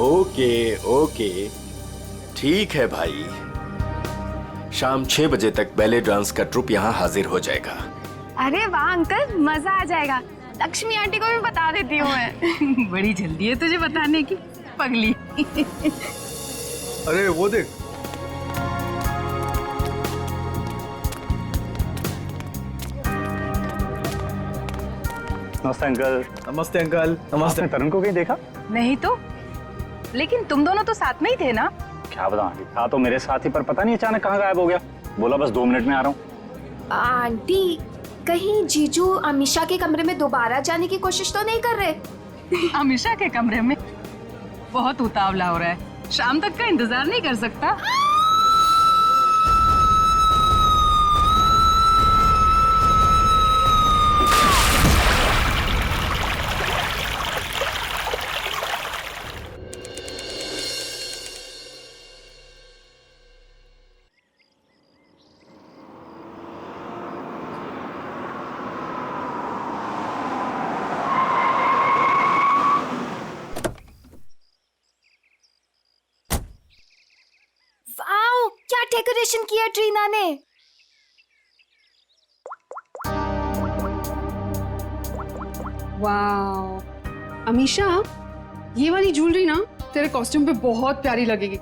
Okay okay, ठीक है भाई। शाम 6 बजे तक बैले डांस का ट्रुप यहाँ हाजिर हो जाएगा। अरे वाह अंकल, मजा आ जाएगा। लक्ष्मी आंटी को भी बता देती हूँ मैं। बड़ी जल्दी है तुझे बताने की, पगली। अरे वो देख, नमस्ते अंकल। नमस्ते अंकल। नमस्ते। आपने तरुण को कहीं देखा? नहीं तो, लेकिन तुम दोनों तो साथ में ही थे ना? क्या बताऊं आंटी, था तो मेरे साथ ही, पर पता नहीं अचानक कहाँ गायब हो गया। बोला बस 2 मिनट में आ रहा हूँ। आंटी, कहीं जीजू अमीषा के कमरे में दोबारा जाने की कोशिश तो नहीं कर रहे? अमीषा के कमरे में? बहुत उतावला हो रहा है, शाम तक का इंतजार नहीं कर सकता। वाओ, क्या डेकोरेशन किया ट्रीना ने। वाओ अमीषा, ये वाली ज्वेलरी ना तेरे कॉस्ट्यूम पे बहुत प्यारी लगेगी।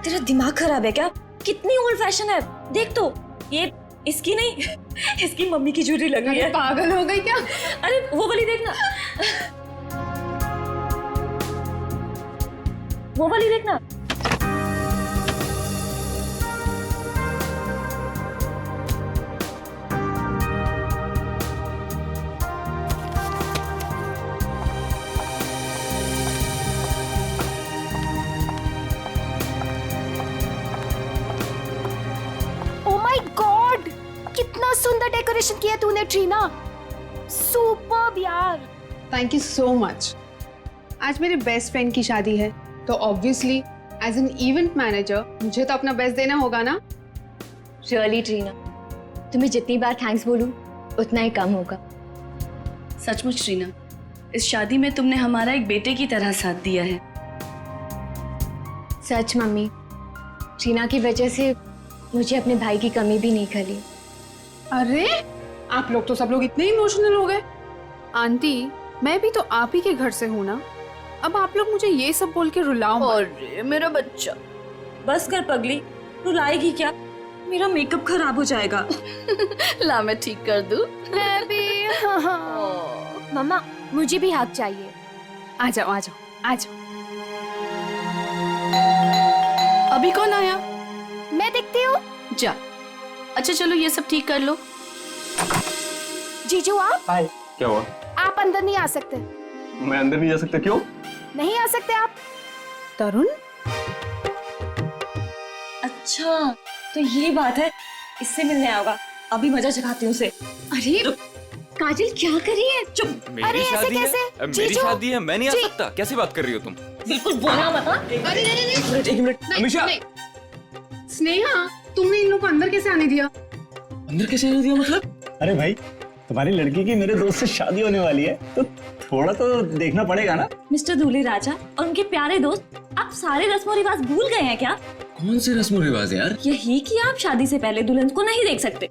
तेरा दिमाग खराब है क्या? कितनी ओल्ड फैशन है, देख तो। ये इसकी नहीं, इसकी मम्मी की ज्वेलरी लग रही है। पागल हो गई क्या? अरे वो वाली देखना, वो वाली देखना। कितना सुंदर डेकोरेशन किया तूने ट्रीना, सुपर्ब यार। Thank you so much. आज मेरे बेस्ट फ्रेंड की शादी है, तो obviously as an event manager मुझे तो अपना बेस्ट देना होगा ना। रियली ट्रीना, तुम्हें जितनी बार थैंक्स बोलूं उतना ही कम होगा। सचमुच ट्रीना, इस शादी में तुमने हमारा एक बेटे की तरह साथ दिया है। सच मम्मी, ट्रीना की वजह से मुझे अपने भाई की कमी भी नहीं खली। अरे आप लोग तो सब लोग इतने इमोशनल हो गए। आंटी, मैं भी तो आप ही के घर से हूँ ना, अब आप लोग मुझे ये सब बोल के रुलाओ मत। अरे मेरा बच्चा, बस कर पगली, रुलाएगी क्या? मेरा मेकअप खराब हो जाएगा। ला मैं ठीक कर दूं। मैं भी। मम्मा, मुझे भी हाथ चाहिए। आ जाओ आ जाओ आ जाओ। अभी कौन आया? मैं देखती हूँ। जा। अच्छा चलो ये सब ठीक कर लो। जीजू आप? हाय। क्या हुआ? आप अंदर नहीं आ सकते। मैं अंदर नहीं जा सकता? क्यों? नहीं आ सकते आप। तरुण, अच्छा तो ये बात है, इससे मिलने आया होगा। अभी मजा चखाती हूँ उसे। अरे काजल क्या कर रही है? चुप। अरे ऐसे कैसे? मेरी शादी है, मैं नहीं आ सकता? कैसी बात कर रही हो तुम? बिल्कुल बोलना मत। अरे नहीं, एक मिनट अमीषा। स्नेहा, तुमने इन लोग को अंदर कैसे आने दिया? अंदर कैसे आने दिया मतलब? अरे भाई, तुम्हारी लड़की की मेरे दोस्त से शादी होने वाली है, तो थोड़ा तो देखना पड़ेगा ना। मिस्टर दूल्हे राजा और उनके प्यारे दोस्त, आप सारे रस्म और रिवाज भूल गए हैं क्या? कौन से रस्म रिवाज यार? यही कि आप शादी से पहले दुल्हन को नहीं देख सकते।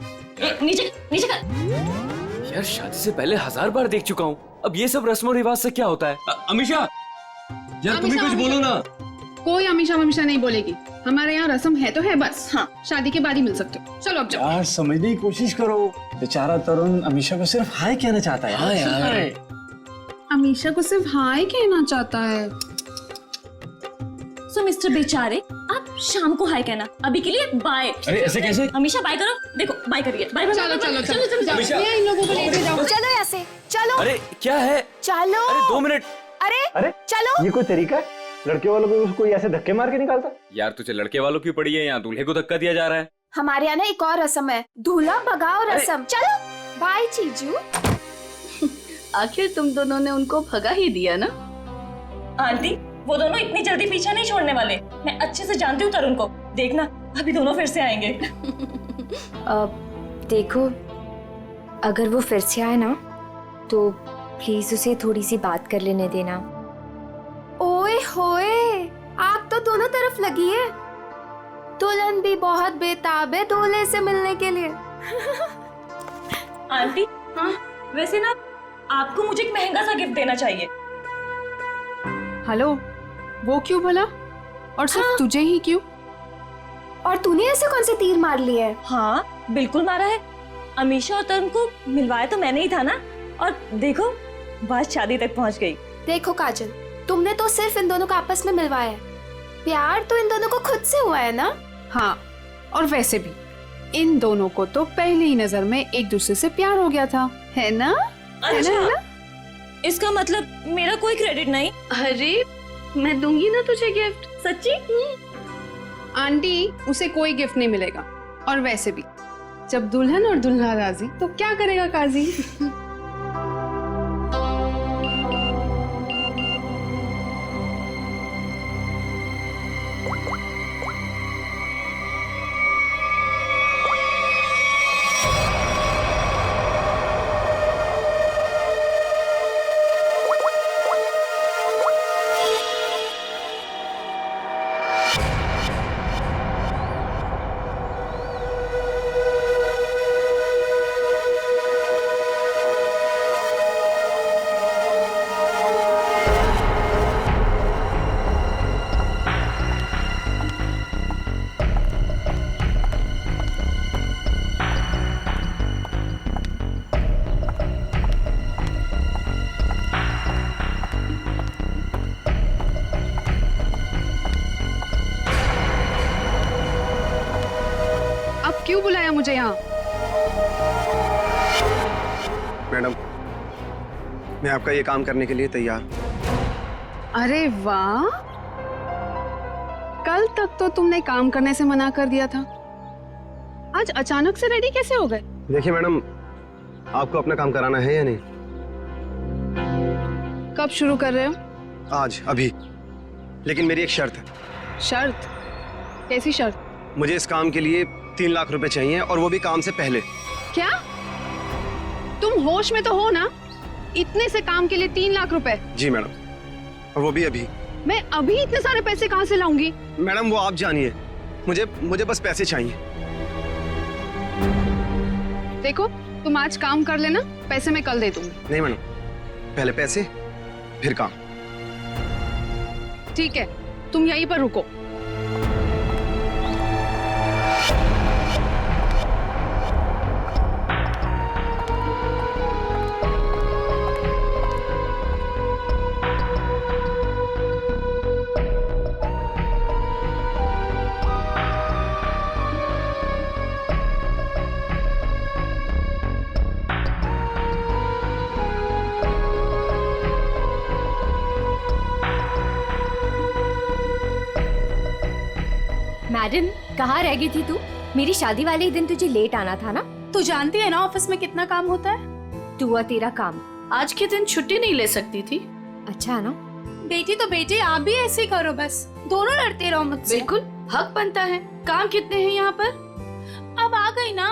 नीचे नीचे कर। यार शादी से पहले 1000 बार देख चुका हूँ, अब ये सब रस्म रिवाज से क्या होता है? अमीषा, यार तुम ही कुछ बोलो ना। कोई अमीषा ममीषा नहीं बोलेगी। हमारे यहाँ रस्म है तो है बस। हाँ, शादी के बाद ही मिल सकते हो। चलो अब जाओ। यार समझने की कोशिश करो, बेचारा तरुण अमीषा को सिर्फ हाय कहना चाहता है। हाँ यार, अमीषा को सिर्फ हाय कहना चाहता है। सो मिस्टर बेचारे, आप शाम को हाय कहना, अभी के लिए बाय। अरे ऐसे कैसे? हमेशा बाय करो। देखो बाय करिए। Bye bye. चलो चलो चलो चलो चलो, इन लोगों को लेके जाओ। चलो यहाँ से, चलो। अरे क्या है? चलो। अरे 2 मिनट। अरे चलो। ये कोई तरीका है? लड़के वालों को कोई ऐसे धक्के मार के निकालता? यार तुझे लड़के वालों की पड़ी है, यहाँ दूल्हे को धक्का दिया जा रहा है। हमारे यहाँ ना एक और रस्म है, दूल्हा भगाओ रस्म। चलो बाय जीजू। आखिर तुम दोनों ने उनको भगा ही दिया ना। आंटी, वो दोनों इतनी जल्दी पीछा नहीं छोड़ने वाले। मैं अच्छे से जानती हूँ तरुण को, देखना अभी दोनों फिर से आएंगे। देखो, अगर वो फिर से आए ना तो प्लीज उसे थोड़ी सी बात कर लेने देना। ओए होए, आग तो दोनों तरफ लगी है। दुल्हन भी बहुत बेताब है दूल्हे से मिलने के लिए। आंटी, हाँ वैसे ना आपको मुझे एक महंगा सा गिफ्ट देना चाहिए। हेलो, वो क्यों भला? और सिर्फ तुझे ही क्यों? और तूने ऐसे कौन से तीर मार लिए है? हाँ बिल्कुल मारा है। अमीशा और तरुण को मिलवाया तो मैंने ही था ना, और देखो बात शादी तक पहुंच गई। देखो काजल, तुमने तो सिर्फ इन दोनों को आपस में मिलवाया है, प्यार तो इन दोनों को खुद से हुआ है ना। हाँ, और वैसे भी इन दोनों को तो पहली ही नजर में एक दूसरे से प्यार हो गया था, है ना? अच्छा, है ना? इसका मतलब मेरा कोई क्रेडिट नहीं? अरे मैं दूंगी ना तुझे गिफ्ट। सच्ची? आंटी, उसे कोई गिफ्ट नहीं मिलेगा। और वैसे भी जब दुल्हन और दुल्हा राजी तो क्या करेगा काजी? क्यों बुलाया मुझे यहाँ? मैडम, मैं आपका ये काम करने के लिए तैयार। अरे वाह, कल तक तो तुमने काम करने से मना कर दिया था, आज अचानक से रेडी कैसे हो गए? देखिए मैडम, आपको अपना काम कराना है या नहीं? कब शुरू कर रहे हो? आज, अभी। लेकिन मेरी एक शर्त है। शर्त? कैसी शर्त? मुझे इस काम के लिए 3 लाख रुपए चाहिए, और वो भी काम से पहले। क्या? तुम होश में तो हो ना? इतने से काम के लिए 3 लाख रुपए? जी मैडम, और वो भी अभी। मैं अभी इतने सारे पैसे कहाँ से लाऊंगी? मैडम वो आप जानिए, मुझे बस पैसे चाहिए। देखो, तुम आज काम कर लेना, पैसे मैं कल दे दूंगी। नहीं मैडम, पहले पैसे फिर काम। ठीक है, तुम यहीं पर रुको। मैडम, कहाँ रह गई थी तू? मेरी शादी वाले ही दिन तुझे लेट आना था ना? तू जानती है ना ऑफिस में कितना काम होता है। तू और तेरा काम। आज के दिन छुट्टी नहीं ले सकती थी। अच्छा है ना? बेटी तो बेटी, आप भी ऐसे ही करो, बस दोनों लड़ते रहो मुझसे। बिल्कुल हक बनता है। काम कितने हैं यहाँ पर? अब आ गई ना,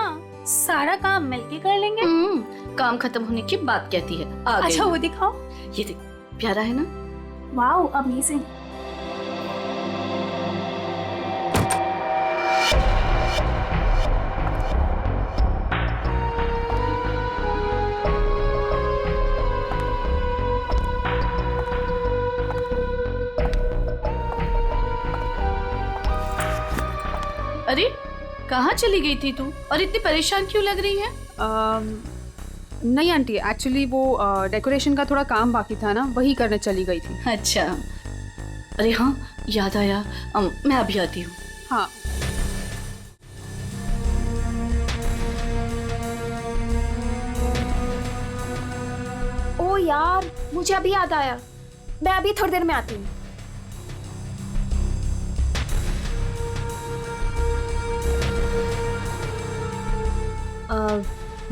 सारा काम मिलके कर लेंगे। काम खत्म होने की बात कहती है। आ गई। अच्छा वो दिखाओ। ये देख, प्यारा है ना? Wow, amazing. अरे कहाँ चली गई थी तू, और इतनी परेशान क्यों लग रही है? नहीं आंटी, एक्चुअली वो डेकोरेशन का थोड़ा काम बाकी था ना, वही करने चली गई थी। अच्छा, अरे हाँ याद आया, मैं अभी आती हूँ। हाँ। ओ यार, मुझे अभी याद आया, मैं अभी थोड़ी देर में आती हूँ।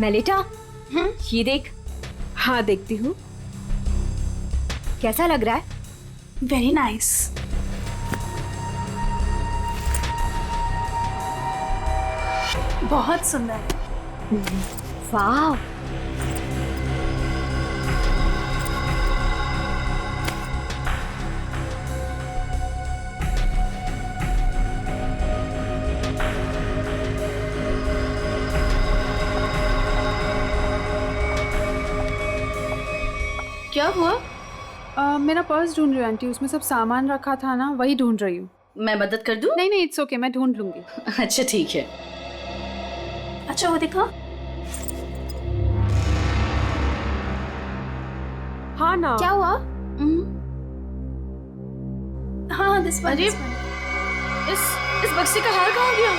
मेलिटा, ये देख। हाँ देखती हूँ। कैसा लग रहा है? Very nice. बहुत सुंदर है। वाह। क्या हुआ? मेरा पर्स ढूंढ रही हूँ आंटी, उसमें सब सामान रखा था ना, वही ढूंढ रही हूँ। मैं मदद कर दूं? नहीं नहीं, इट्स ओके, मैं ढूंढ लूंगी। अच्छा ठीक है। अच्छा वो देखो। हाँ ना, क्या हुआ? हाँ दिस अरे इस बक्से का हार कहाँ गया?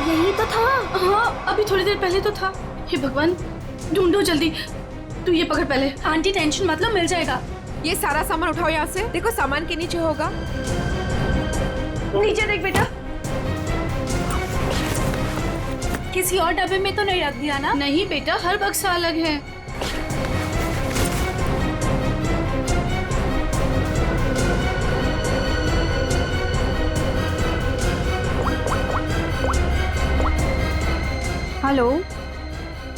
यही तो था। हाँ अभी थोड़ी देर पहले तो था। हे भगवान, ढूंढो जल्दी। तू ये पकड़ पहले। आंटी टेंशन मत लो, मिल जाएगा। ये सारा सामान उठाओ यहाँ से। देखो सामान के नीचे होगा। नीचे देख बेटा। किसी और डब्बे में तो नहीं रख दिया ना? नहीं बेटा, हर बक्सा अलग है। हेलो,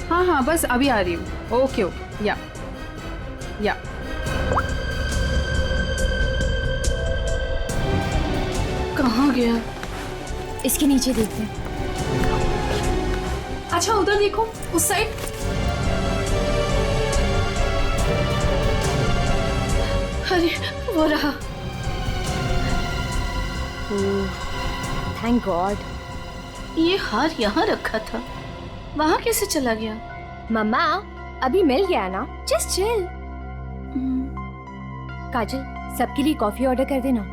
हाँ हाँ बस अभी आ रही हूँ। ओके ओके, या कहाँ गया? इसके नीचे देखते हैं। अच्छा उधर देखो, उस साइड। अरे वो रहा। Thank God. ये हार यहाँ रखा था, वहाँ कैसे चला गया? मम्मा अभी मिल गया ना, जस्ट चिल। काजल, सबके लिए कॉफी ऑर्डर कर देना।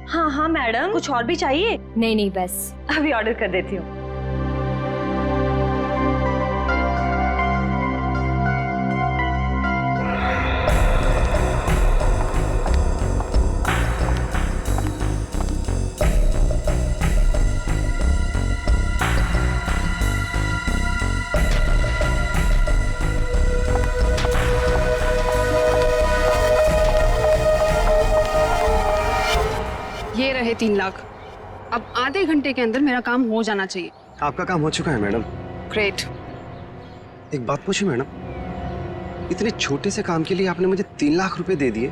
हाँ हाँ मैडम, कुछ और भी चाहिए? नहीं नहीं बस। अभी ऑर्डर कर देती हूँ। ये रहे 3 लाख। अब आधे घंटे के अंदर मेरा काम हो जाना चाहिए। आपका काम हो चुका है मैडम। ग्रेट। एक बात पूछूं मैडम, इतने छोटे से काम के लिए आपने मुझे 3 लाख रुपए दे दिए।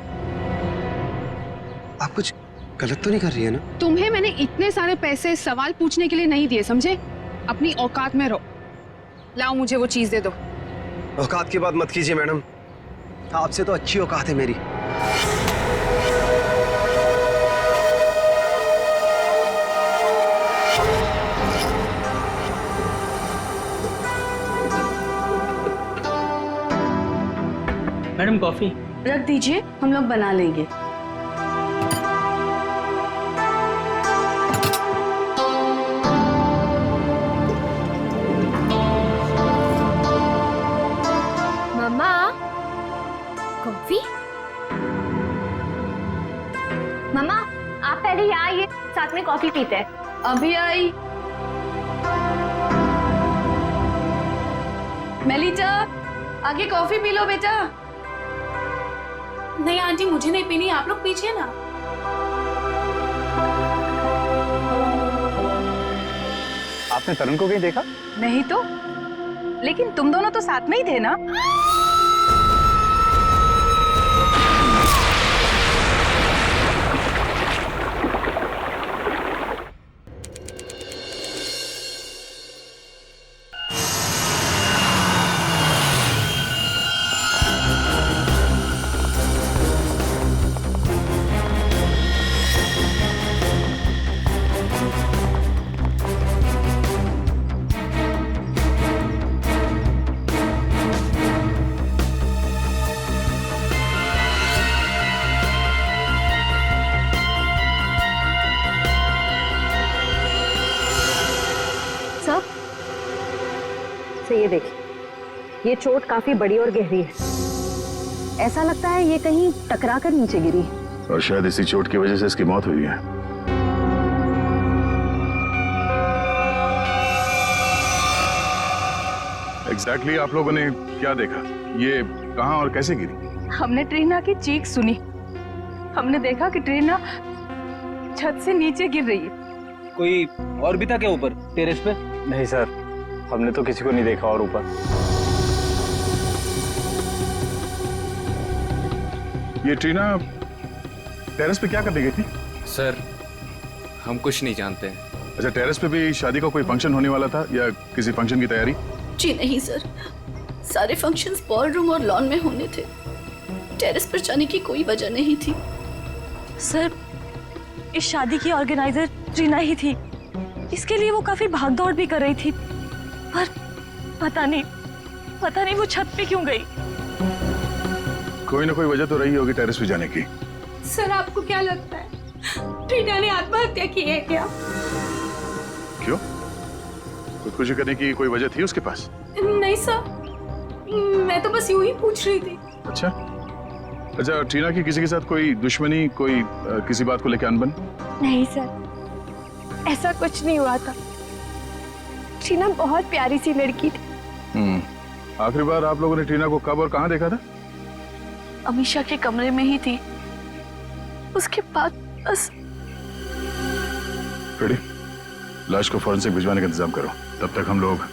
आप कुछ गलत तो नहीं कर रही है ना? तुम्हें मैंने इतने सारे पैसे सवाल पूछने के लिए नहीं दिए, समझे? अपनी औकात में रहो। लाओ मुझे वो चीज दे दो। औकात की बात मत कीजिए मैडम, आपसे तो अच्छी औकात है मेरी। Madam coffee. रख दीजिए, हम लोग बना लेंगे। मम्मा कॉफी। मम्मा आप पहले यहाँ आइए, साथ में कॉफी पीते हैं। अभी आई। मेलिटा, आगे कॉफी पी लो बेटा। नहीं आंटी, मुझे नहीं पीनी, आप लोग पीजिए ना। आपने तरुण को कहीं देखा? नहीं तो, लेकिन तुम दोनों तो साथ में ही थे ना? ये देखिए, ये चोट काफी बड़ी और गहरी है। ऐसा लगता है ये कहीं टकरा कर नीचे गिरी, और शायद इसी चोट की वजह से इसकी मौत हुई है। एग्जैक्टली आप लोगों ने क्या देखा? ये कहां और कैसे गिरी? हमने ट्रीना की चीख सुनी। हमने देखा कि ट्रीना छत से नीचे गिर रही है। कोई और भी था क्या ऊपर टेरेस पे? नहीं सर, हमने तो किसी को नहीं देखा और ऊपर। ये ट्रीना टेरेस पे क्या करने गई थी? सर हम कुछ नहीं जानते हैं। अच्छा, टेरेस पे भी शादी का कोई फंक्शन होने वाला था या किसी फंक्शन की तैयारी? जी नहीं सर, सारे फंक्शंस बॉल रूम और लॉन में होने थे। टेरेस पर जाने की कोई वजह नहीं थी। सर, इस शादी की ऑर्गेनाइजर ट्रीना ही थी। इसके लिए वो काफी भागदौड़ भी कर रही थी, पर पता नहीं वो छत पे क्यों गई। कोई ना कोई वजह तो रही होगी टेरेस पे जाने की। सर आपको क्या लगता है ट्रीना ने आत्महत्या की है क्या? क्यों? खुदकुशी करने की कोई वजह थी उसके पास? नहीं सर, मैं तो बस यूं ही पूछ रही थी। अच्छा, ट्रीना की किसी के साथ कोई दुश्मनी, कोई किसी बात को लेकर अनबन? नहीं सर, ऐसा कुछ नहीं हुआ था। ट्रीना बहुत प्यारी सी लड़की थी। आखिरी बार आप लोगों ने ट्रीना को कब और कहाँ देखा था? अमीशा के कमरे में ही थी, उसके बाद बस। रेडी, लाश को फॉरेंसिक भिजवाने का इंतजाम करो, तब तक हम लोग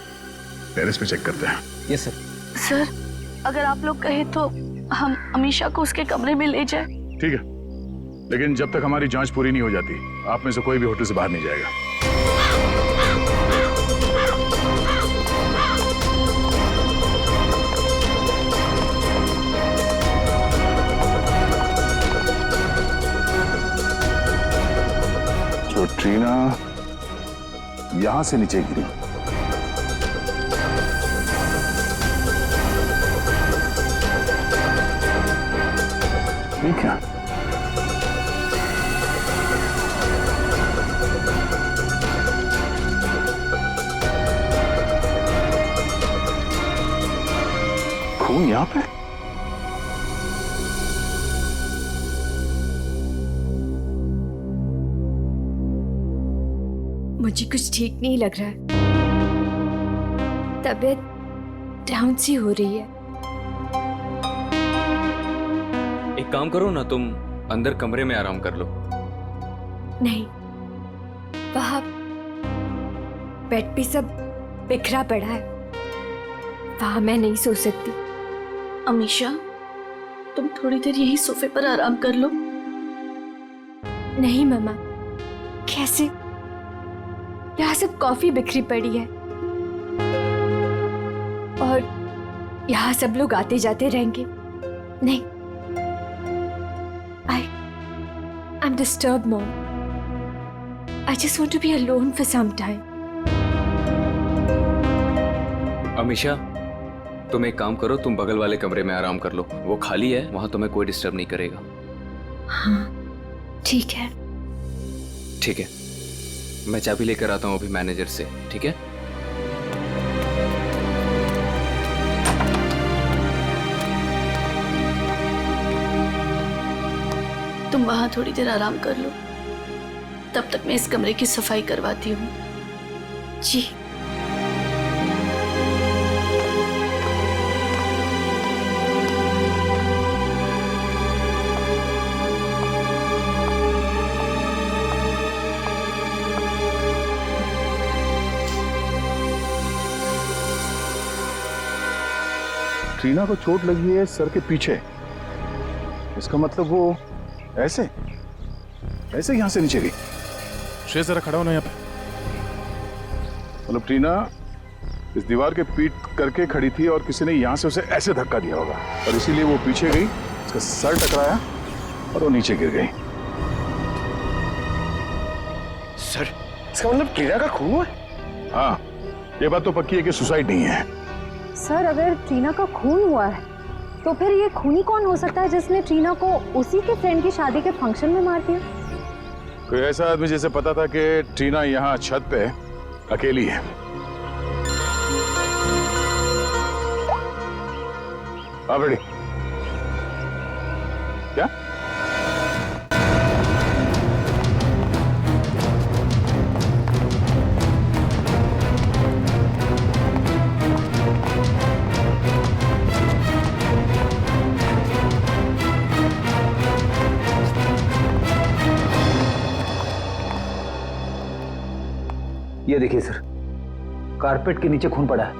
टेरेस पे चेक करते हैं। Yes sir. सर, अगर आप लोग कहें तो हम अमीशा को उसके कमरे में ले जाएं। ठीक है, लेकिन जब तक हमारी जांच पूरी नहीं हो जाती, आप में से कोई भी होटल से बाहर नहीं जाएगा। जो ट्रीना यहां से नीचे गिरी, ठीक है? खून यहां पे? मुझे कुछ ठीक नहीं लग रहा है। तबीयत डाउन सी हो रही है। एक काम करो ना, तुम अंदर कमरे में आराम कर लो। नहीं, वहां बेड पे सब बिखरा पड़ा है, वहां मैं नहीं सो सकती। अमीशा, तुम थोड़ी देर यही सोफे पर आराम कर लो। नहीं मम्मा, कैसे? यहाँ सब कॉफी बिखरी पड़ी है और यहाँ सब लोग आते जाते रहेंगे। नहीं, I'm disturbed, Mom. I just want to be alone for some time. Amisha, तुम एक काम करो, तुम बगल वाले कमरे में आराम कर लो, वो खाली है, वहां तुम्हें कोई डिस्टर्ब नहीं करेगा। हाँ, ठीक है। ठीक है, मैं चाबी लेकर आता हूँ अभी मैनेजर से, ठीक है? तुम वहां थोड़ी देर आराम कर लो, तब तक मैं इस कमरे की सफाई करवाती हूँ। जी। ट्रीना को चोट लगी है सर के पीछे, इसका मतलब वो ऐसे यहां से नीचे गई। श्रेय जरा खड़ा होना यहाँ पे। मतलब ट्रीना इस दीवार के पीट करके खड़ी थी और किसी ने यहां से उसे ऐसे धक्का दिया होगा और इसीलिए वो पीछे गई, उसका सर टकराया और वो नीचे गिर गई। सर, इसका मतलब ट्रीना का खून हुआ? हाँ, ये बात तो पक्की है कि सुसाइड नहीं है। सर, अगर ट्रीना का खून हुआ है तो फिर ये खूनी कौन हो सकता है जिसने ट्रीना को उसी के फ्रेंड की शादी के फंक्शन में मार दिया? कोई ऐसा आदमी जिसे पता था कि ट्रीना यहाँ छत पे अकेली है। आप रेडी? क्या? ये देखिए सर, कारपेट के नीचे खून पड़ा है।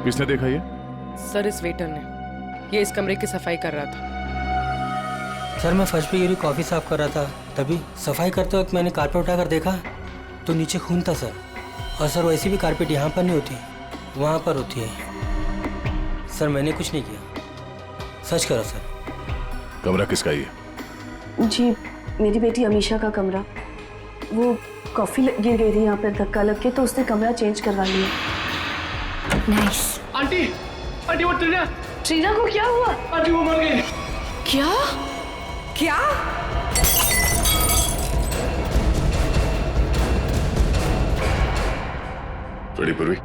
किसने देखा ये? सर, इस वेटर ने। ये इस कमरे की सफाई कर रहा था। सर, मैं फर्श पे गिरी कॉफी साफ कर रहा था, तभी सफाई करते वक्त मैंने कारपेट उठाकर देखा तो नीचे खून था सर। और सर वैसी भी कारपेट यहाँ पर नहीं होती, वहाँ पर होती है। सर मैंने कुछ नहीं किया, सच करो सर। कमरा किसका ये? जी मेरी बेटी अमीशा का कमरा। वो कॉफी गिर गई थी यहाँ पे धक्का लग के, तो उसने कमरा चेंज करवा लिया। नाइस। आंटी आंटी वो ट्रीना ट्रीना को क्या हुआ? आंटी वो मर गई। क्या क्या? बड़ी पूर्वी,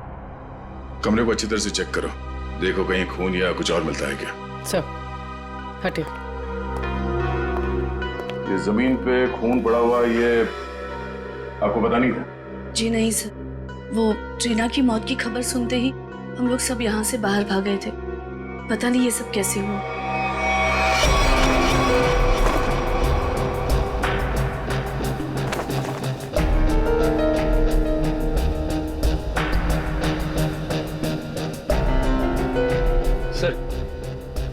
कमरे को अच्छी तरह से चेक करो, देखो कहीं खून या कुछ और मिलता है क्या। सर हटे। ये जमीन पे खून पड़ा हुआ, ये आपको पता नहीं था? जी नहीं सर, वो ट्रीना की मौत की खबर सुनते ही हम लोग सब यहाँ से बाहर भाग गए थे। पता नहीं ये सब कैसे हुआ। सर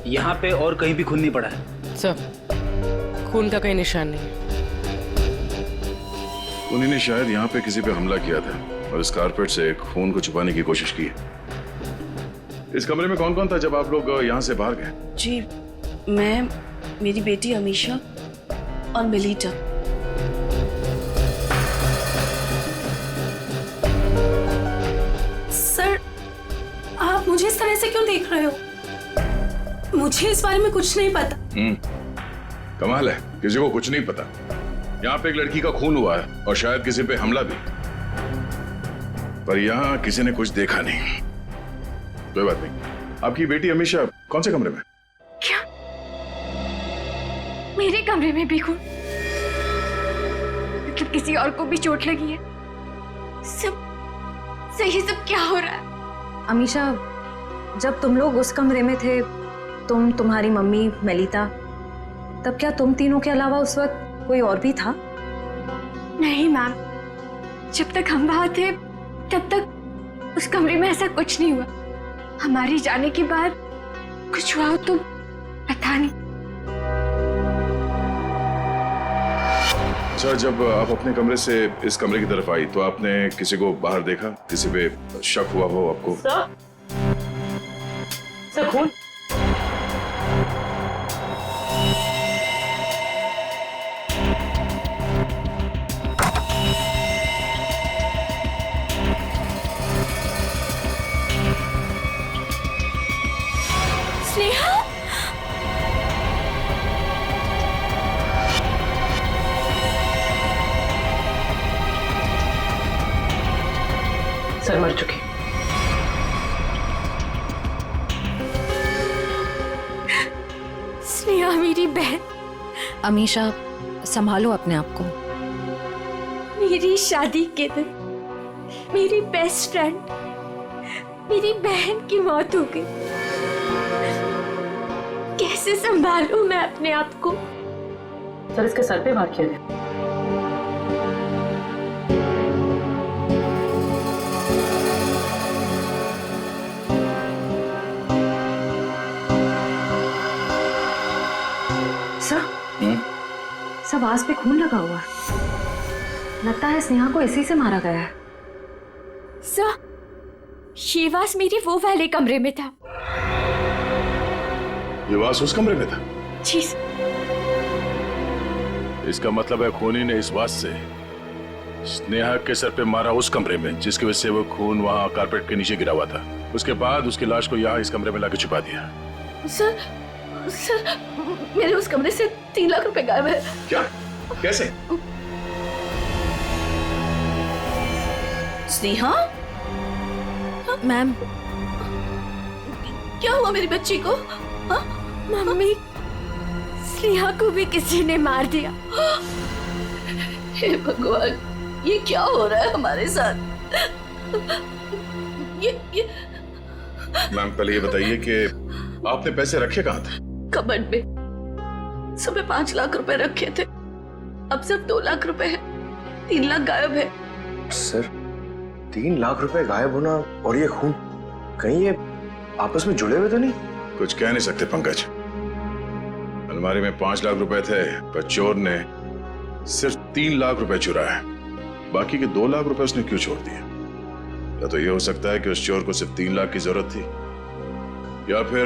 यहाँ पे और कहीं भी खून नहीं पड़ा है। सर खून का कोई निशान नहीं है। उन्होंने शायद यहाँ पे किसी पे हमला किया था और इस कारपेट से खून को छुपाने की कोशिश की है। इस कमरे में कौन कौन था जब आप लोग यहाँ से बाहर गए? जी मैं, मेरी बेटी अमीशा और मिलीटा। सर आप मुझे इस तरह से क्यों देख रहे हो? मुझे इस बारे में कुछ नहीं पता। कमाल है, किसी को कुछ नहीं पता। यहाँ पे एक लड़की का खून हुआ है और शायद किसी पे हमला भी, पर यहाँ किसी ने कुछ देखा नहीं। कोई बात नहीं। आपकी बेटी अमीशा कौन से कमरे में? क्या मेरे कमरे में भी खून? मतलब किसी और को भी चोट लगी है? सब सही, सब क्या हो रहा है? अमीशा, जब तुम लोग उस कमरे में थे, तुम, तुम्हारी मम्मी, मेलिता, तब क्या तुम तीनों के अलावा उस वक्त कोई और भी था? नहीं मैम, जब तक हम वहां थे तब तक उस कमरे में ऐसा कुछ नहीं हुआ। हमारे जाने के बाद कुछ हुआ तो पता नहीं। अच्छा, जब आप अपने कमरे से इस कमरे की तरफ आई तो आपने किसी को बाहर देखा? किसी पे शक हुआ हो आपको? सर खून? स्नेहा, सर मर चुके। स्नेहा मेरी बहन। अमीशा, संभालो अपने आप को। मेरी शादी के दिन मेरी बेस्ट फ्रेंड, मेरी बहन की मौत हो गई। कैसे संभालूं मैं अपने आप को? सर इसके सर पे वार किया गया। सब आस पे खून लगा हुआ है। लगता है स्नेहा को इसी से मारा गया है। सर, ये वास मेरे वो वाले कमरे में था। ये वास उस कमरे में था? जी। इसका मतलब है खूनी ने इस वास से स्नेहा के सर पे मारा उस कमरे में, जिसकी वजह से वो खून वहां कारपेट के नीचे गिरा हुआ था। उसके बाद उसकी लाश को यहाँ इस कमरे में लाकर छुपा दिया। सर मेरे उस कमरे से 3 लाख रुपए गायब है। क्या? कैसे? स्नेहा? मैम, क्या हुआ मेरी बच्ची को? मम्मी, स्नेहा को भी किसी ने मार दिया। हे भगवान, ये क्या हो रहा है हमारे साथ? ये मैम, पहले ये बताइए कि आपने पैसे रखे कहाँ थे? कबर्ड में। सुबह 5 लाख रुपए रखे थे, अब सिर्फ 2 लाख रुपए है। 3 लाख गायब है। सर, 3 लाख रुपए गायब होना और ये खून, कहीं ये आपस में जुड़े हुए तो नहीं? कुछ कह नहीं सकते पंकज। अलमारी में 5 लाख रुपए थे, पर चोर ने सिर्फ 3 लाख रुपए चुराए हैं, बाकी के 2 लाख रुपए उसने क्यों छोड़ दिए? या तो ये हो सकता है कि उस चोर को सिर्फ 3 लाख की जरूरत थी, या फिर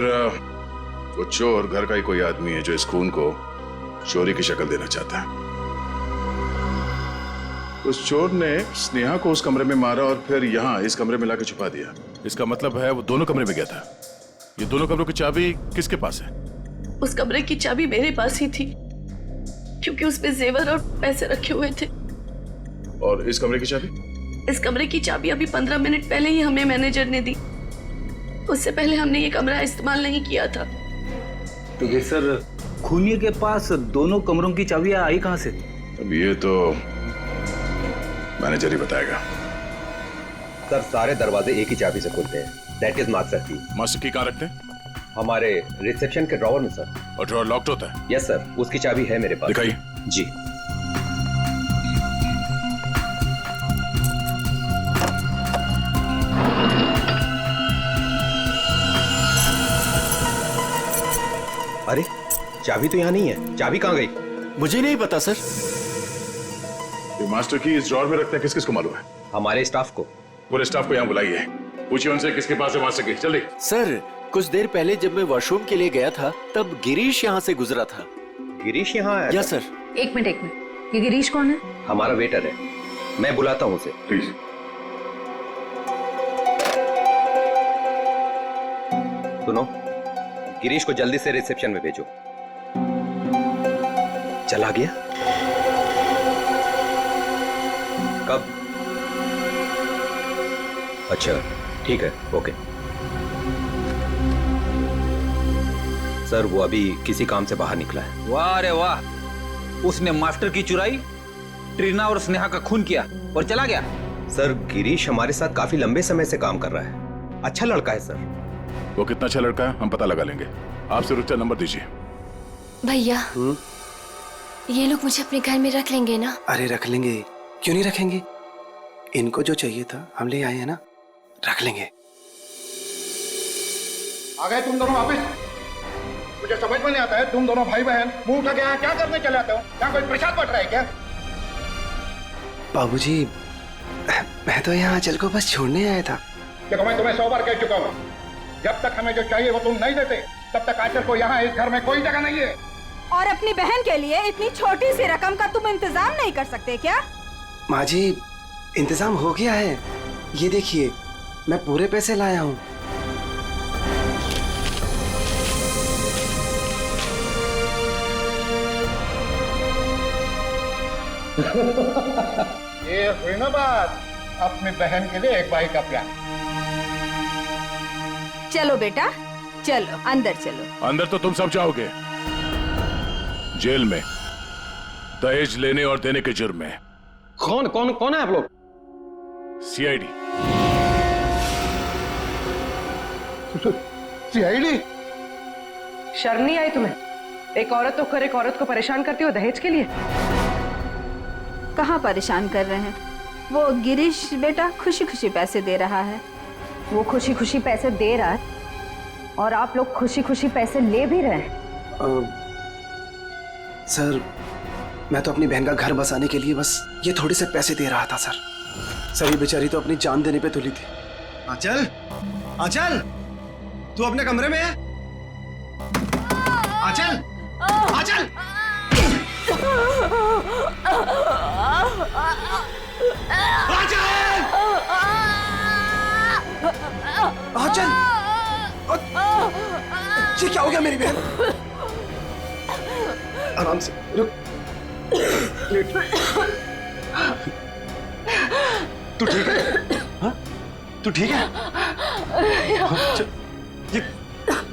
वो चोर घर का ही कोई आदमी है जो इस खून को चोरी की शक्ल देना चाहता है। उस चोर ने स्नेहा को उस कमरे में मारा और फिर यहाँ इस कमरे में लाके छुपा दिया। इसका मतलब है वो दोनों कमरे में गया था। ये दोनों कमरों की चाबी किसके पास है? उस कमरे की चाबी मेरे पास ही थी, क्योंकि उसमें जेवर और पैसे रखे हुए थे। और इस कमरे की चाबी? इस कमरे की चाबी अभी 15 मिनट पहले ही हमें मैनेजर ने दी। उससे पहले हमने ये कमरा इस्तेमाल नहीं किया था। तो ये सर खूनी के पास दोनों कमरों की चाबियां आई कहां से? अब ये तो मैनेजर ही बताएगा। सर सारे दरवाजे एक ही चाबी से खुलते हैं, दैट इज मास्टर की। मास्टर की कहाँ रखते हैं? हमारे रिसेप्शन के ड्रॉवर में सर। और ड्रॉवर लॉक्ड होता है? यस सर, उसकी चाबी है मेरे पास। दिखाइए। जी। अरे चाबी तो यहाँ नहीं है, चाबी कहाँ गई? मुझे नहीं पता सर। ये मास्टर की इस ड्रॉवर में रखते हैं, किस किस को मालूम है? हमारे स्टाफ को। पूरे स्टाफ को यहाँ बुलाइए, पूछिए उनसे किसके पास है मास्टर की। जल्दी। सर कुछ देर पहले जब मैं वॉशरूम के लिए गया था तब गिरीश यहाँ से गुजरा था। गिरीश यहाँ आया? Yes sir. एक मिनट, ये गिरीश कौन है? हमारा वेटर है, मैं बुलाता हूँ उसे। प्लीज। सुनो, गिरीश को जल्दी से रिसेप्शन में भेजो। चला गया? कब? अच्छा ठीक है, ओके। सर वो अभी किसी काम से बाहर निकला है। वाह रे वाह, उसने मास्टर की चुराई, ट्रीना और स्नेहा का खून किया और चला गया। सर गिरीश हमारे साथ काफी लंबे समय से काम कर रहा है, अच्छा लड़का है सर। वो कितना अच्छा लड़का है हम पता लगा लेंगे। आप सिर्फ उसका नंबर दीजिए। भैया ये लोग मुझे अपने घर में रख लेंगे ना? अरे रख लेंगे, क्यों नहीं रखेंगे? इनको जो चाहिए था हम ले आए हैं ना, रख लेंगे। आ गए तुम दोनों वापस? मुझे समझ में नहीं आता है, तुम दोनों भाई बहन मुंह उठा के यहाँ क्या करने चले आते हो? यहाँ कोई प्रसाद बट रहा है क्या? बाबूजी मैं तो यहाँ आंचल को बस छोड़ने आया था। देखो मैं तुम्हें 100 बार कह चुका हूँ, जब तक हमें जो चाहिए वो तुम नहीं देते तब तक आंचल को यहाँ इस घर में कोई जगह नहीं है। और अपनी बहन के लिए इतनी छोटी सी रकम का तुम इंतजाम नहीं कर सकते क्या? माँ जी इंतजाम हो गया है, ये देखिए मैं पूरे पैसे लाया हूँ। ये हुई ना बात, अपनी बहन के लिए एक भाई का प्यार। चलो बेटा चलो अंदर चलो। अंदर तो तुम सब जाओगे, जेल में दहेज लेने और देने के जुर्म में। कौन कौन कौन है आप लोग? सीआईडी। सीआईडी? शर्म नहीं आई तुम्हें? एक औरत होकर एक औरत को परेशान करती हो दहेज के लिए? कहाँ परेशान कर रहे हैं? वो गिरीश बेटा खुशी खुशी पैसे दे रहा है। वो खुशी खुशी पैसे दे रहा है और आप लोग खुशी खुशी पैसे ले भी रहे हैं। सर मैं तो अपनी बहन का घर बसाने के लिए बस ये थोड़े से पैसे दे रहा था सर। सर ये बेचारी तो अपनी जान देने पे तुली थी। आंचल, आंचल तू अपने कमरे में है? आंचल, आंचल आंचल, ये क्या हो गया मेरी बहन? आराम से रुक, लेट। तू ठीक है? हाँ? तू ठीक है?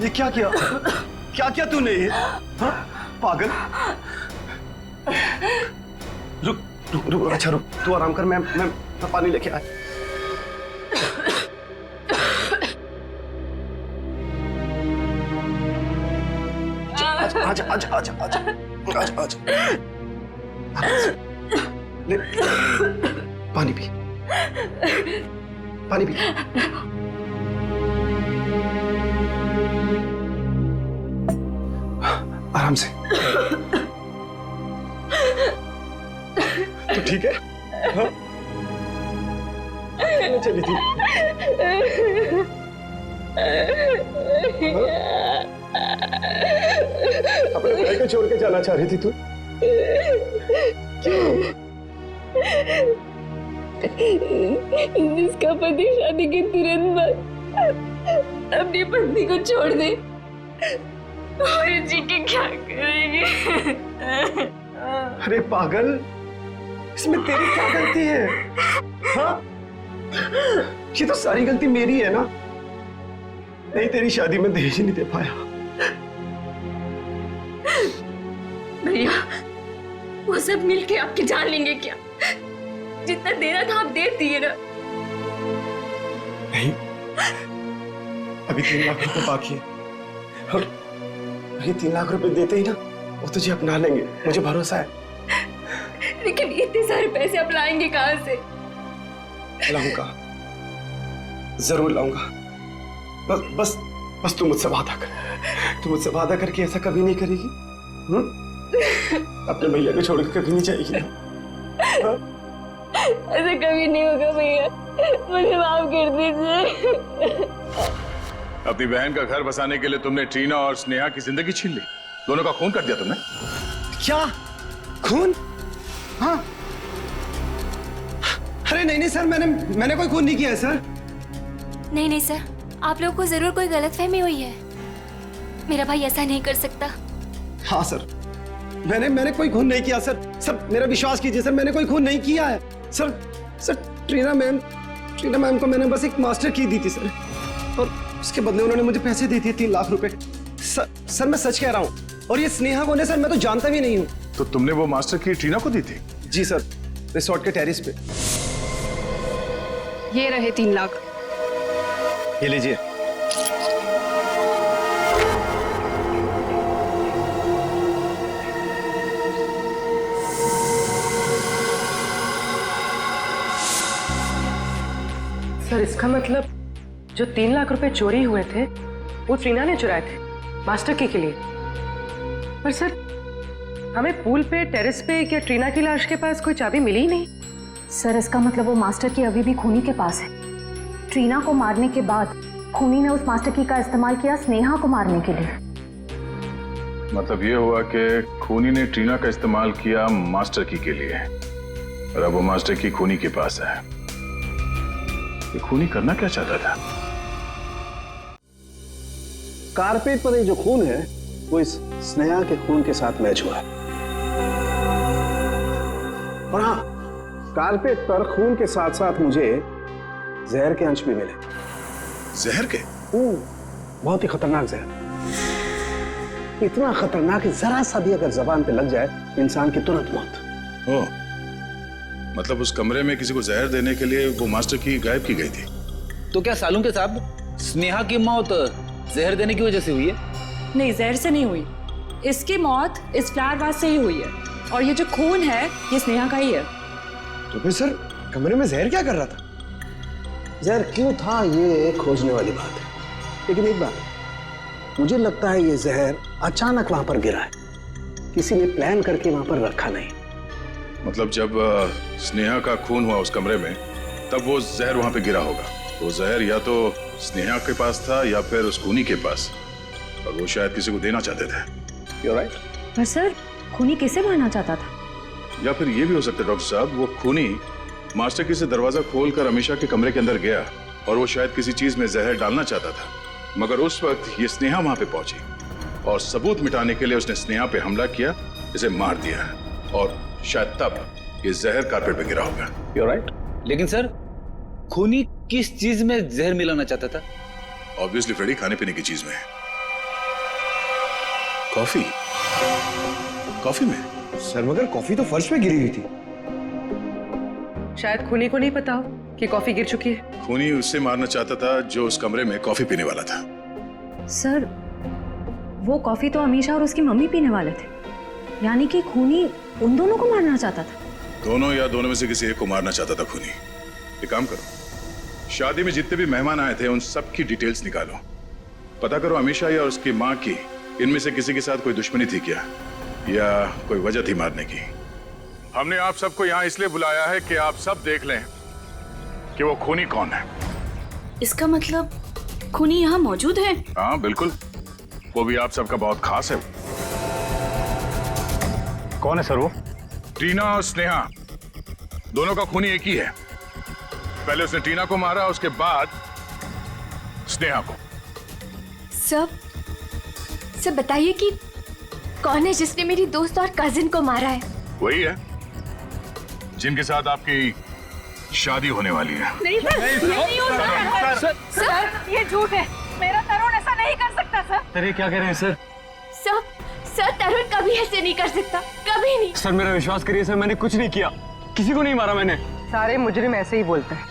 ये क्या किया? क्या किया तूने ये? हाँ? पागल। रुक रुक रुक, अच्छा रुक, तू आराम कर, मैं पानी लेके आया। आजा आजा आजा आजा आजा आजा, ले पानी पी, पानी पी। आराम से। तो ठीक है? हाँ? चली थी। अपने भाई को छोड़ के जाना चाह रही थी तू? क्यों? जिसका पति शादी के तुरंत बाद अपनी पत्नी को छोड़ दे और जी के क्या करेंगे? अरे पागल, इसमें तेरी क्या गलती है? हाँ? ये तो सारी गलती मेरी है ना। नहीं, तेरी शादी में दहेज नहीं दे पाया। भैया, वो सब मिलके आपकी जान लेंगे क्या? जितना देना था आप दे दिए ना। नहीं, अभी 3 लाख रुपए बाकी है और ये 3 लाख रुपए देते ही ना वो तुझे अपना लेंगे, मुझे भरोसा है। लेकिन इतने सारे पैसे आप लाएंगे कहाँ से? लाऊंगा, जरूर लाऊंगा। बस तू मुझसे वादा कर। तू मुझसे वादा करके ऐसा कभी नहीं करेगी? अपने भैया को छोड़ के कभी नहीं जाएगी ना? ऐसा कभी नहीं होगा भैया, मुझे माफ कर दीजिए। अपनी बहन का घर बसाने के लिए तुमने ट्रीना और स्नेहा की जिंदगी छीन ली। दोनों का खून कर दिया तुमने। क्या खून? हाँ। अरे नहीं सर, मैंने कोई खून नहीं किया है सर। नहीं सर, आप लोगों को जरूर कोई गलतफहमी हुई है। मेरा भाई ऐसा नहीं कर सकता। हाँ सर, मैंने कोई खून नहीं किया सर, मेरा विश्वास कीजिए सर, मैंने कोई खून नहीं किया है सर। ट्रीना मैम को मैंने बस एक मास्टर की दी थी सर, और उसके बदले उन्होंने मुझे पैसे दे दिए 3 लाख रुपए। सर मैं सच कह रहा हूँ, और ये स्नेहा कौन है सर, मैं तो जानता भी नहीं हूँ। तो तुमने वो मास्टर की ट्रीना को दी थी? जी सर, रिसोर्ट के टेरिस पे। ये रहे 3 लाख। ये लीजिए। सर, इसका मतलब जो 3 लाख रुपए चोरी हुए थे वो ट्रीना ने चुराए थे मास्टर की के लिए। पर सर, हमें पूल पे, टेरेस पे या ट्रीना की लाश के पास कोई चाबी मिली ही नहीं। सर, इसका मतलब वो मास्टर की अभी भी खूनी के पास है। ट्रीना को मारने के बाद खूनी ने उस मास्टर की का इस्तेमाल किया स्नेहा को मारने के लिए। मतलब ये हुआ कि खूनी ने ट्रीना का इस्तेमाल किया मास्टर की के लिए, और अब वो मास्टर की खूनी के पास है। ये खूनी करना क्या चाहता था? कारपेट पर ये जो खून है वो इस स्नेहा के खून के साथ मैच हुआ है। और हाँ, कारपेट पर खून के साथ साथ मुझे जहर के अंश भी मिले। जहर के? बहुत ही खतरनाक जहर। इतना खतरनाक कि जरा सा भी अगर जबान पे लग जाए इंसान की तुरंत मौत। ओ, मतलब उस कमरे में किसी को जहर देने के लिए वो मास्टर की गायब की गई थी। तो क्या सालूं के साहब, स्नेहा की मौत जहर देने की वजह से हुई है? नहीं, जहर से नहीं हुई। इसकी मौत इस फ्लावर वास से ही हुई है, और ये जो खून है ये स्नेहा का ही है। तो फिर सर, कमरे में जहर क्या कर रहा था? जहर क्यों था ये खोजने वाली बात है, लेकिन एक बात, मुझे लगता है ये जहर अचानक वहां पर गिरा है, किसी ने प्लान करके वहां पर रखा नहीं। मतलब जब स्नेहा का खून हुआ उस कमरे में, तब वो जहर वहां पे गिरा होगा। वो जहर या तो स्नेहा के पास था या फिर उस खूनी के पास, और वो शायद किसी को देना चाहते थे। You're right? पर सर, खूनी किसे मारना चाहता था? या फिर ये भी हो सकता है डॉक्टर साहब, वो खूनी मास्टर की से दरवाजा खोलकर अमीशा के कमरे के अंदर गया, और वो शायद किसी चीज में जहर डालना चाहता था, मगर उस वक्त ये स्नेहा वहां पे पहुंची, और सबूत मिटाने के लिए उसने स्नेहा पे हमला किया, इसे मार दिया, और शायद तब ये जहर कारपेट पे गिरा होगा। You're right? लेकिन सर, खूनी किस चीज में जहर मिलाना चाहता था? ऑब्वियसली फ्रेडी, खाने पीने की चीज में। कॉफी में? सर, मगर कॉफी तो फर्श पे गिरी हुई थी। शायद खूनी को नहीं पता हो कि कॉफी गिर चुकी है। खूनी उससे मारना चाहता था जो उस कमरे में कॉफी पीने वाला था। सर, वो कॉफी तो अमीशा और उसकी मम्मी पीने वाले थे, यानी कि खूनी उन दोनों को मारना चाहता था। दोनों या दोनों में से किसी एक को मारना चाहता था खूनी। एक काम करो, शादी में जितने भी मेहमान आए थे उन सब की डिटेल्स निकालो, पता करो अमीशा या उसकी माँ की इनमें से किसी के साथ कोई दुश्मनी थी क्या, या कोई वजह थी मारने की। हमने आप सबको यहाँ इसलिए बुलाया है कि आप सब देख लें कि वो खूनी कौन है। इसका मतलब खूनी यहाँ मौजूद है? हाँ बिल्कुल, वो भी आप सबका बहुत खास है। कौन है सर वो? टीना और स्नेहा, दोनों का खूनी एक ही है। पहले उसने टीना को मारा, उसके बाद स्नेहा को। सब बताइए कि कौन है जिसने मेरी दोस्त और कजिन को मारा है? वही है जिनके साथ आपकी शादी होने वाली है। नहीं सर, नहीं हो सकता सर, ये झूठ है। मेरा तरुण ऐसा नहीं कर सकता सर। सर ये क्या कह रहे हैं सर? सर तरुण कभी ऐसे नहीं कर सकता, कभी नहीं। सर मेरा विश्वास करिए सर, मैंने कुछ नहीं किया, किसी को नहीं मारा मैंने। सारे मुजरिम ऐसे ही बोलते हैं।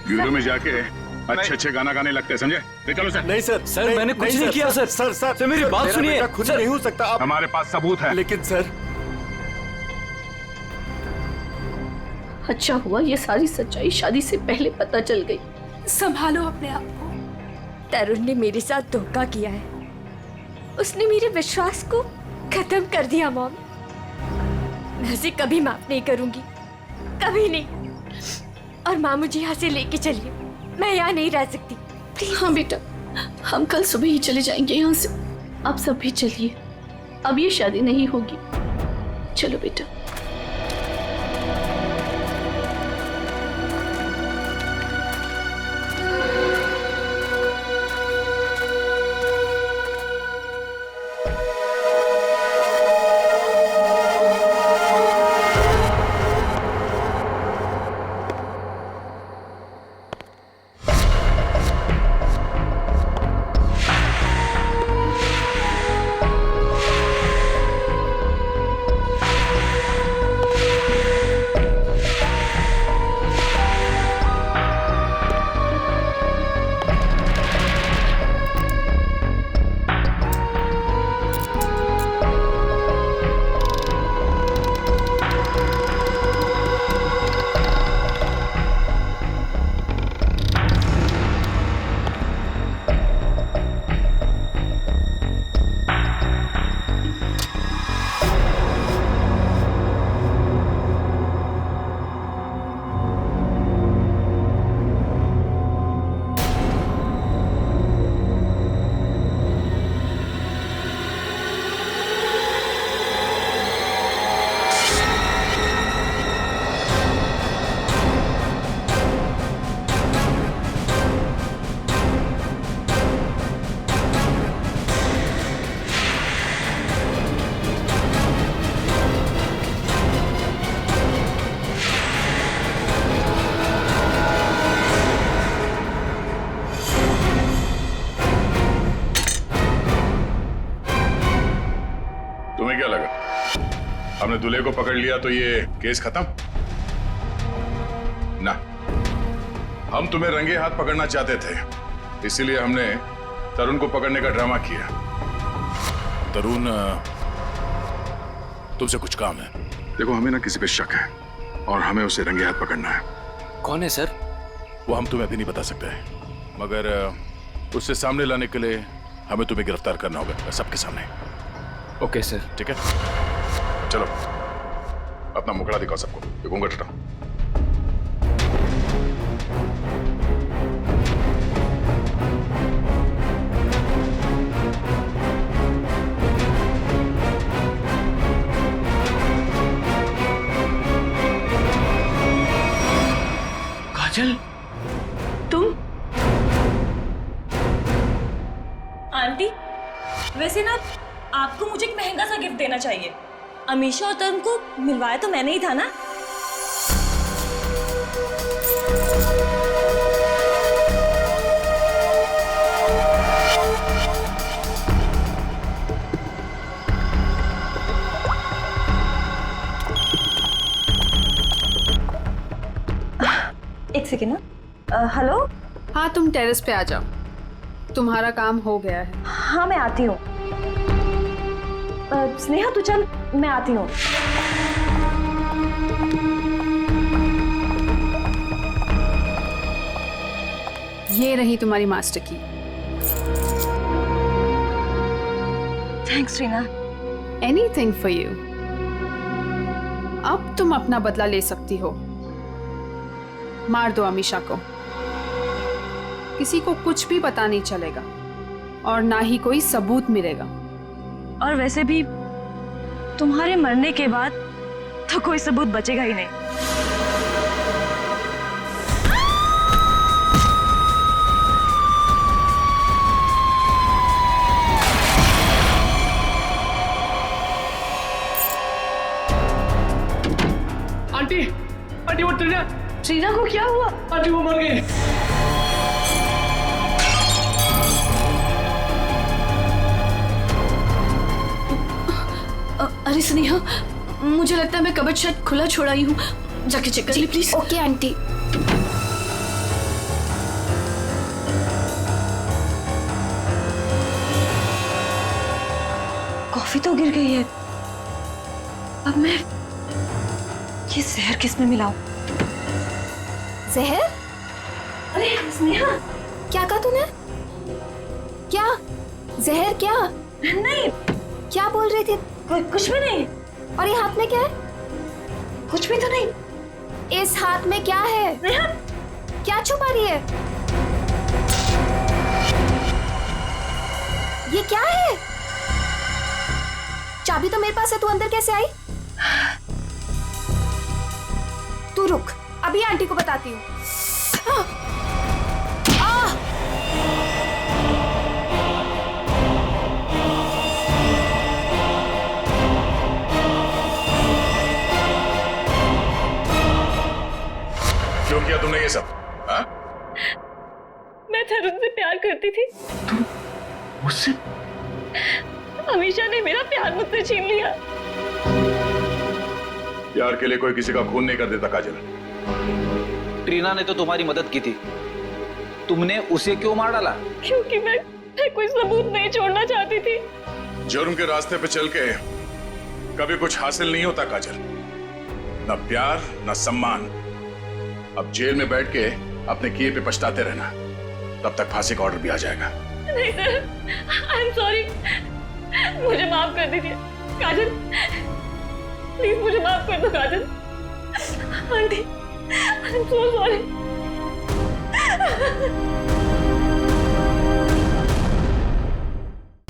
ब्यूरो में जाके अच्छे गाना गाने लगते हैं, समझे? ले चलो सर। नहीं सर, सर मैंने कुछ नहीं किया सर। सर मेरी बात सुनिए। खुद नहीं हो सकता आप। हमारे पास सबूत है। लेकिन सर, अच्छा हुआ ये सारी सच्चाई शादी से पहले पता चल गई। संभालो अपने आप को। तरुण ने मेरे साथ धोखा किया है, उसने मेरे विश्वास को खत्म कर दिया। मॉम, मैं उसे कभी माफ नहीं करूंगी, कभी नहीं। और माँ मुझे यहाँ से लेके चलिए, मैं यहाँ नहीं रह सकती प्लीज। हाँ बेटा, हम कल सुबह ही चले जाएंगे यहाँ से। आप सब भी चलिए, अब ये शादी नहीं होगी। चलो बेटा। हमने दूल्हे को पकड़ लिया तो ये केस खत्म ना। हम तुम्हें रंगे हाथ पकड़ना चाहते थे, इसीलिए हमने तरुण को पकड़ने का ड्रामा किया। तरुण, तुमसे कुछ काम है। देखो, हमें ना किसी पे शक है और हमें उसे रंगे हाथ पकड़ना है। कौन है सर? वो हम तुम्हें अभी नहीं बता सकते, मगर उससे सामने लाने के लिए हमें तुम्हें गिरफ्तार करना होगा सबके सामने। Okay sir. ठीक है, चलो अपना मुखड़ा दिखाओ सबको। ये घूंघट हटाओ। काजल, तुम? आंटी, वैसे ना आपको मुझे एक महंगा सा गिफ्ट देना चाहिए। अमीशा और तरुण को मिलवाया तो मैंने ही था ना। एक सेकेंड ना। हेलो। हाँ, तुम टेरेस पे आ जाओ, तुम्हारा काम हो गया है। हाँ मैं आती हूँ। स्नेहा तू चल, मैं आती हूँ। ये रही तुम्हारी मास्टर की। Thanks Reena. Anything for you. अब तुम अपना बदला ले सकती हो। मार दो अमीशा को, किसी को कुछ भी पता नहीं चलेगा और ना ही कोई सबूत मिलेगा। और वैसे भी तुम्हारे मरने के बाद तो कोई सबूत बचेगा ही नहीं। आंटी, आंटी वो ट्रीना को क्या हुआ? आंटी वो मर गई। अरे स्नेहा, मुझे लगता है मैं कबर्ड शायद खुला छोड़ आई हूँ, जाके चेक कर ली प्लीज। Okay aunty. कॉफी तो गिर गई है, अब मैं ये जहर किस में मिलाऊं? जहर? अरे स्नेहा, क्या कहा तूने? क्या जहर? क्या नहीं, क्या बोल रही थी? कुछ भी नहीं। और ये हाथ में क्या है? कुछ भी तो नहीं। इस हाथ में क्या है? क्या छुपा रही है? ये क्या है? चाबी तो मेरे पास है, तू अंदर कैसे आई? तू रुक, अभी आंटी को बताती हूँ। क्यों किया तुमने ये सब? हाँ? मैं तरुण से प्यार करती थी। मुझसे? अमीशा ने मेरा प्यार मुझसे छीन लिया। प्यार के लिए कोई किसी का खून नहीं कर देता काजल। ट्रीना ने तो तुम्हारी मदद की थी, तुमने उसे क्यों मार डाला? क्योंकि मैं कोई सबूत नहीं छोड़ना चाहती थी। जुर्म के रास्ते पे चल के कभी कुछ हासिल नहीं होता काजल, न प्यार न सम्मान। अब जेल में बैठ के अपने किए पे पछताते रहना, तब तक फांसी का ऑर्डर भी आ जाएगा। नहीं सर, आई एम सॉरी, मुझे माफ कर दीजिए काजल, प्लीज मुझे माफ कर दो Kajal. Aunty, I am so sorry.